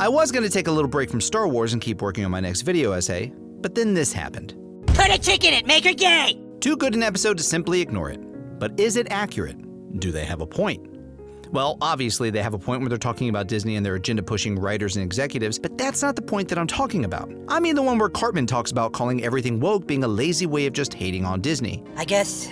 I was going to take a little break from Star Wars and keep working on my next video essay, but then this happened. Put a chick in it, make her gay! Too good an episode to simply ignore it. But is it accurate? Do they have a point? Well, obviously they have a point when they're talking about Disney and their agenda-pushing writers and executives, but that's not the point that I'm talking about. I mean the one where Cartman talks about calling everything woke being a lazy way of just hating on Disney. I guess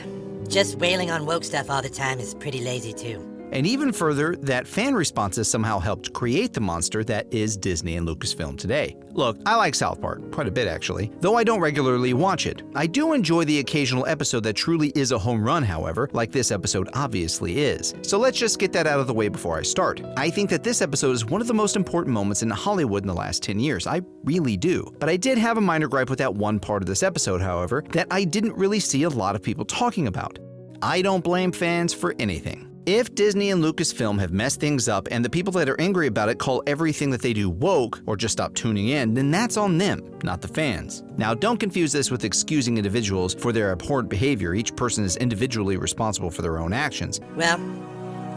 just wailing on woke stuff all the time is pretty lazy too. And even further, that fan responses somehow helped create the monster that is Disney and Lucasfilm today. Look, I like South Park, quite a bit actually, though I don't regularly watch it. I do enjoy the occasional episode that truly is a home run, however, like this episode obviously is. So let's just get that out of the way before I start. I think that this episode is one of the most important moments in Hollywood in the last 10 years. I really do. But I did have a minor gripe with that one part of this episode, however, that I didn't really see a lot of people talking about. I don't blame fans for anything. If Disney and Lucasfilm have messed things up and the people that are angry about it call everything that they do woke or just stop tuning in, then that's on them, not the fans. Now, don't confuse this with excusing individuals for their abhorrent behavior. Each person is individually responsible for their own actions. Well,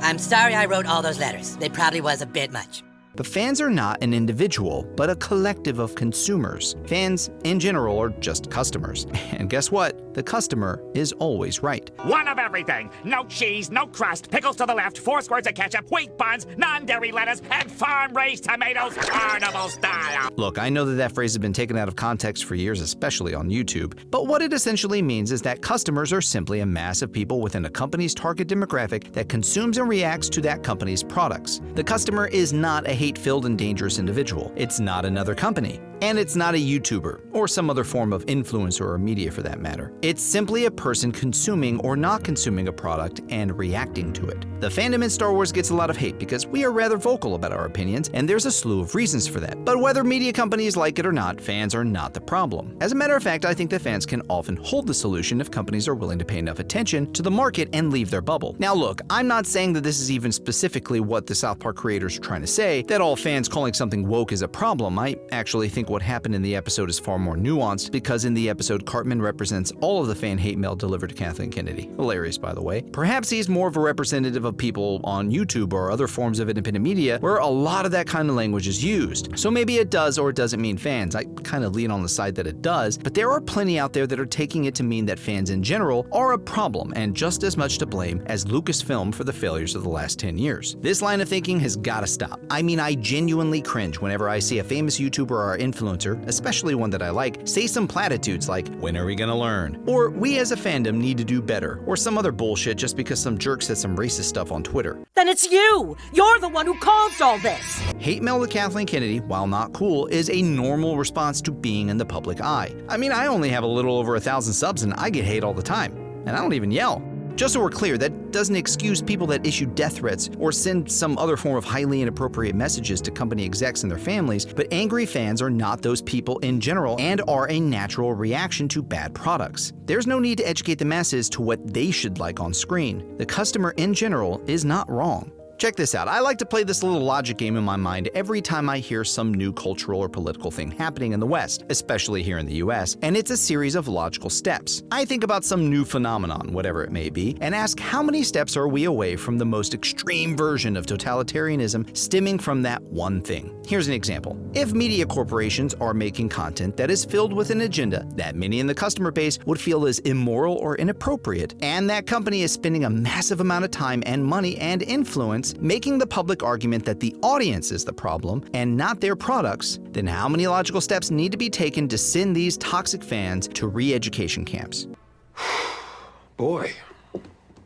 I'm sorry I wrote all those letters. They probably was a bit much. But fans are not an individual, but a collective of consumers. Fans, in general, are just customers. And guess what? The customer is always right. One of everything. No cheese, no crust, pickles to the left, 4 squirts of ketchup, wheat buns, non-dairy lettuce, and farm-raised tomatoes, carnival style. Look, I know that phrase has been taken out of context for years, especially on YouTube, but what it essentially means is that customers are simply a mass of people within a company's target demographic that consumes and reacts to that company's products. The customer is not a hate-filled and dangerous individual. It's not another company. And it's not a YouTuber, or some other form of influencer or media for that matter. It's simply a person consuming or not consuming a product and reacting to it. The fandom in Star Wars gets a lot of hate because we are rather vocal about our opinions, and there's a slew of reasons for that. But whether media companies like it or not, fans are not the problem. As a matter of fact, I think that fans can often hold the solution if companies are willing to pay enough attention to the market and leave their bubble. Now look, I'm not saying that this is even specifically what the South Park creators are trying to say, that all fans calling something woke is a problem. I actually think what happened in the episode is far more nuanced, because in the episode, Cartman represents all of the fan hate mail delivered to Kathleen Kennedy. Hilarious, by the way. Perhaps he's more of a representative of people on YouTube or other forms of independent media where a lot of that kind of language is used. So maybe it does or it doesn't mean fans. I kind of lean on the side that it does, but there are plenty out there that are taking it to mean that fans in general are a problem and just as much to blame as Lucasfilm for the failures of the last 10 years. This line of thinking has got to stop. I mean, I genuinely cringe whenever I see a famous YouTuber or influencer, especially one that I like, say some platitudes like, "When are we gonna learn?" Or "We as a fandom need to do better," or some other bullshit just because some jerk said some racist stuff on Twitter. Then it's you! You're the one who caused all this! Hate mail to Kathleen Kennedy, while not cool, is a normal response to being in the public eye. I mean, I only have a little over 1,000 subs and I get hate all the time, and I don't even yell. Just so we're clear, that doesn't excuse people that issue death threats or send some other form of highly inappropriate messages to company execs and their families, but angry fans are not those people in general and are a natural reaction to bad products. There's no need to educate the masses to what they should like on screen. The customer in general is not wrong. Check this out. I like to play this little logic game in my mind every time I hear some new cultural or political thing happening in the West, especially here in the US, and it's a series of logical steps. I think about some new phenomenon, whatever it may be, and ask how many steps are we away from the most extreme version of totalitarianism stemming from that one thing. Here's an example. If media corporations are making content that is filled with an agenda that many in the customer base would feel is immoral or inappropriate, and that company is spending a massive amount of time and money and influence making the public argument that the audience is the problem and not their products, then how many logical steps need to be taken to send these toxic fans to re-education camps? Boy,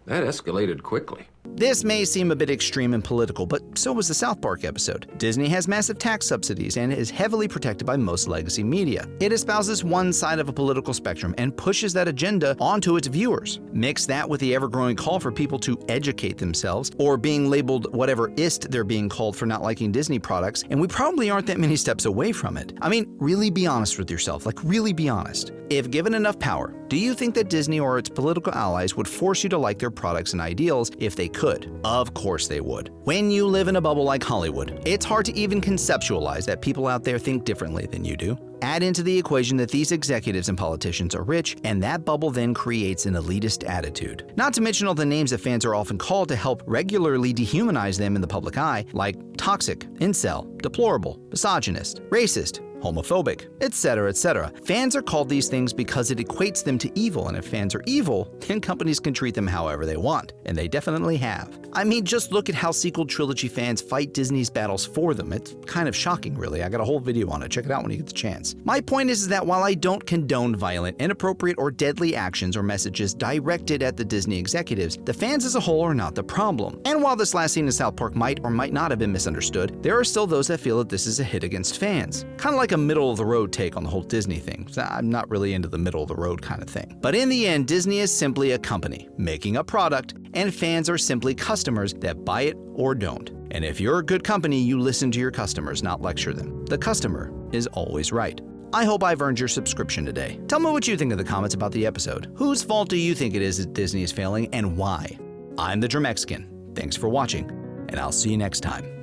that escalated quickly. This may seem a bit extreme and political, but so was the South Park episode. Disney has massive tax subsidies and is heavily protected by most legacy media. It espouses one side of a political spectrum and pushes that agenda onto its viewers. Mix that with the ever-growing call for people to educate themselves, or being labeled whatever ist they're being called for not liking Disney products, and we probably aren't that many steps away from it. I mean, really be honest with yourself, like really be honest. If given enough power, do you think that Disney or its political allies would force you to like their products and ideals if they could? Of course they would. When you live in a bubble like Hollywood, it's hard to even conceptualize that people out there think differently than you do. Add into the equation that these executives and politicians are rich, and that bubble then creates an elitist attitude. Not to mention all the names that fans are often called to help regularly dehumanize them in the public eye, like toxic, incel, deplorable, misogynist, racist, homophobic, etc., etc. Fans are called these things because it equates them to evil, and if fans are evil, then companies can treat them however they want, and they definitely have. I mean, just look at how sequel trilogy fans fight Disney's battles for them. It's kind of shocking, really. I got a whole video on it. Check it out when you get the chance. My point is that while I don't condone violent, inappropriate, or deadly actions or messages directed at the Disney executives, the fans as a whole are not the problem. And while this last scene in South Park might or might not have been misunderstood, there are still those that feel that this is a hit against fans. Kind of like a middle-of-the-road take on the whole Disney thing. I'm not really into the middle-of-the-road kind of thing. But in the end, Disney is simply a company making a product, and fans are simply customers that buy it or don't. And if you're a good company, you listen to your customers, not lecture them. The customer is always right. I hope I've earned your subscription today. Tell me what you think in the comments about the episode. Whose fault do you think it is that Disney is failing, and why? I'm the Dremexican. Thanks for watching, and I'll see you next time.